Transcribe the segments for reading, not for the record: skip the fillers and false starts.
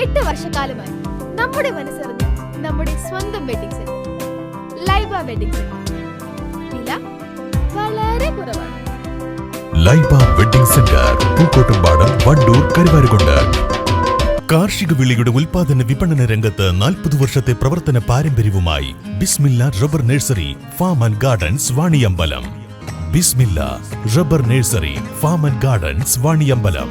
8 വർഷക്കാലമായി നമ്മുടെ മനസ്സറിഞ്ഞ് നമ്മുടെ സ്വന്തം wedding centre Laiba wedding centre. വില വളരെ കുറവാണ്. Laiba wedding centre, Pookkottumpadam, Wandoor, Karuvarakundu. കാർഷിക വിളിയുടെ ഉൽപാദന വിപണന രംഗത്ത് 40 വർഷത്തെ പ്രവർത്തന പാരമ്പര്യവുമായി Bismilla rubber nursery, farm and gardens, Vaniyambalam. Bismilla rubber nursery, farm and gardens, Vaniyambalam.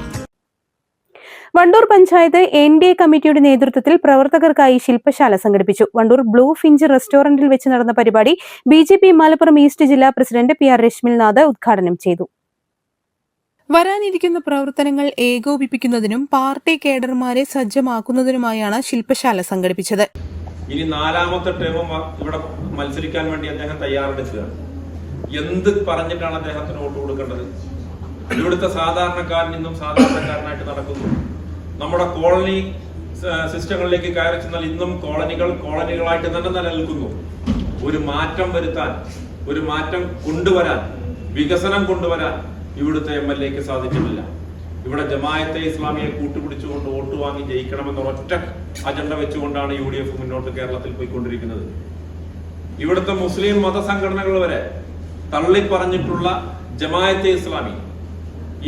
Wandoor panchayat NDA കമ്മിറ്റിയുടെ നേതൃത്വത്തിൽ പ്രവർത്തകർക്കായി ശില്പശാല സംഘടിപ്പിച്ചു. വണ്ടൂർ ബ്ലൂ ഫിഞ്ച് റെസ്റ്റോറന്റിൽ വെച്ച് നടന്ന പരിപാടി BJP മലപ്പുറം ഈസ്റ്റ് ജില്ലാ പ്രസിഡന്റ് PR രശ്മിൽനാഥ് ഉദ്ഘാടനം ചെയ്തു. വരാനിരിക്കുന്ന പ്രവർത്തനങ്ങൾ ഏകോപിപ്പിക്കുന്നതിനും പാർട്ടി കേഡർമാരെ സജ്ജമാക്കുന്നതിനുമായാണ് ശില്പശാല സംഘടിപ്പിച്ചത്. ഇനി 4ാമത്തെ ടേമും ഇവിടെ മത്സരിക്കാൻ വേണ്ടി അദ്ദേഹം തയ്യാറെടുക്കുകയാണ്. എന്ത് പറഞ്ഞിട്ടാണ് അദ്ദേഹത്തിന് വോട്ട് കൊടുക്കേണ്ടത്? ഇവിടുത്തെ സാധാരണക്കാരൻ ഇന്നും സാധാരണക്കാരനായിട്ട് നടക്കുന്നു. നമ്മുടെ കോളനി സിസ്റ്റങ്ങളിലേക്ക് കയറി ചെന്നാൽ ഇന്നും കോളനികളായിട്ട് തന്നെ നിലനിൽക്കുന്നു. ഒരു മാറ്റം വരുത്താൻ, ഒരു മാറ്റം കൊണ്ടുവരാൻ, വികസനം കൊണ്ടുവരാൻ ഇവിടുത്തെ MLAക്ക് സാധിച്ചിട്ടില്ല. ഇവിടെ ജമാഅത്തെ ഇസ്ലാമിയെ കൂട്ടുപിടിച്ചുകൊണ്ട് വോട്ട് വാങ്ങി ജയിക്കണമെന്ന ഒറ്റ അജണ്ട വെച്ചുകൊണ്ടാണ് UDF മുന്നോട്ട് കേരളത്തിൽ പോയിക്കൊണ്ടിരിക്കുന്നത്. ഇവിടുത്തെ മുസ്ലിം മതസംഘടനകൾ വരെ തള്ളിപ്പറഞ്ഞിട്ടുള്ള ജമാഅത്തെ ഇസ്ലാമി,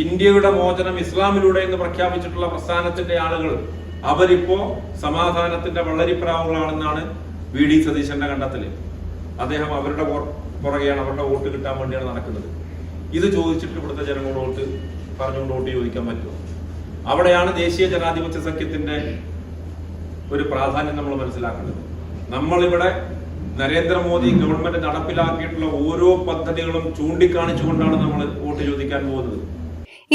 ഇന്ത്യയുടെ മോചനം ഇസ്ലാമിലൂടെ എന്ന് പ്രഖ്യാപിച്ചിട്ടുള്ള പ്രസ്ഥാനത്തിന്റെ ആളുകൾ, അവരിപ്പോ സമാധാനത്തിന്റെ വെള്ളരിപ്രാവുകളാണെന്നാണ് VD സതീശന്റെ കണ്ടെത്തല്. അദ്ദേഹം അവരുടെ പുറകെയാണ്, അവരുടെ വോട്ട് കിട്ടാൻ വേണ്ടിയാണ് നടക്കുന്നത്. ഇത് ചോദിച്ചിട്ട് ഇവിടുത്തെ ജനങ്ങളോട് വോട്ട് പറഞ്ഞുകൊണ്ട് വോട്ട് ചോദിക്കാൻ പറ്റുമോ? അവിടെയാണ് ദേശീയ ജനാധിപത്യ സഖ്യത്തിന്റെ ഒരു പ്രാധാന്യം നമ്മൾ മനസ്സിലാക്കേണ്ടത്. നമ്മളിവിടെ നരേന്ദ്രമോദി ഗവൺമെന്റ് നടപ്പിലാക്കിയിട്ടുള്ള ഓരോ പദ്ധതികളും ചൂണ്ടിക്കാണിച്ചുകൊണ്ടാണ് നമ്മൾ വോട്ട് ചോദിക്കാൻ പോകുന്നത്.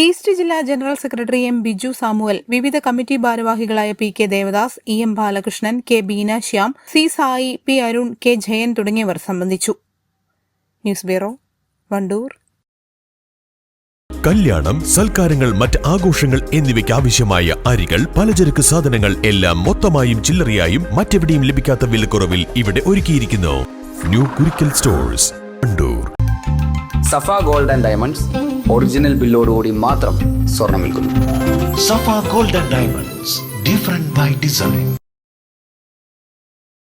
ഈസ്റ്റ് ജില്ലാ general secretary M. Biju Samuel, വിവിധ കമ്മിറ്റി ഭാരവാഹികളായ PK Devadas, EM Balakrishnan, K. Beena Shyam, C. Sai, P. Arun, K. Jayan തുടങ്ങിയവർ സംബന്ധിച്ചു. News bureau, Wandoor. കല്യാണം, സൽക്കാരങ്ങൾ, മറ്റ് ആഘോഷങ്ങൾ എന്നിവയ്ക്ക് ആവശ്യമായ അരികൾ, പലചരക്ക് സാധനങ്ങൾ എല്ലാം മൊത്തമായും ചില്ലറയായും മറ്റെവിടെയും ലഭിക്കാത്ത വിലക്കുറവിൽ ഇവിടെ ഒരുക്കിയിരിക്കുന്നു. New Kurikkal stores, Wandoor. Safa gold and diamonds original ബില്ലോടുകൂടി മാത്രം സ്വർണം വിൽക്കുന്നു. Safa gold and diamonds, different by design.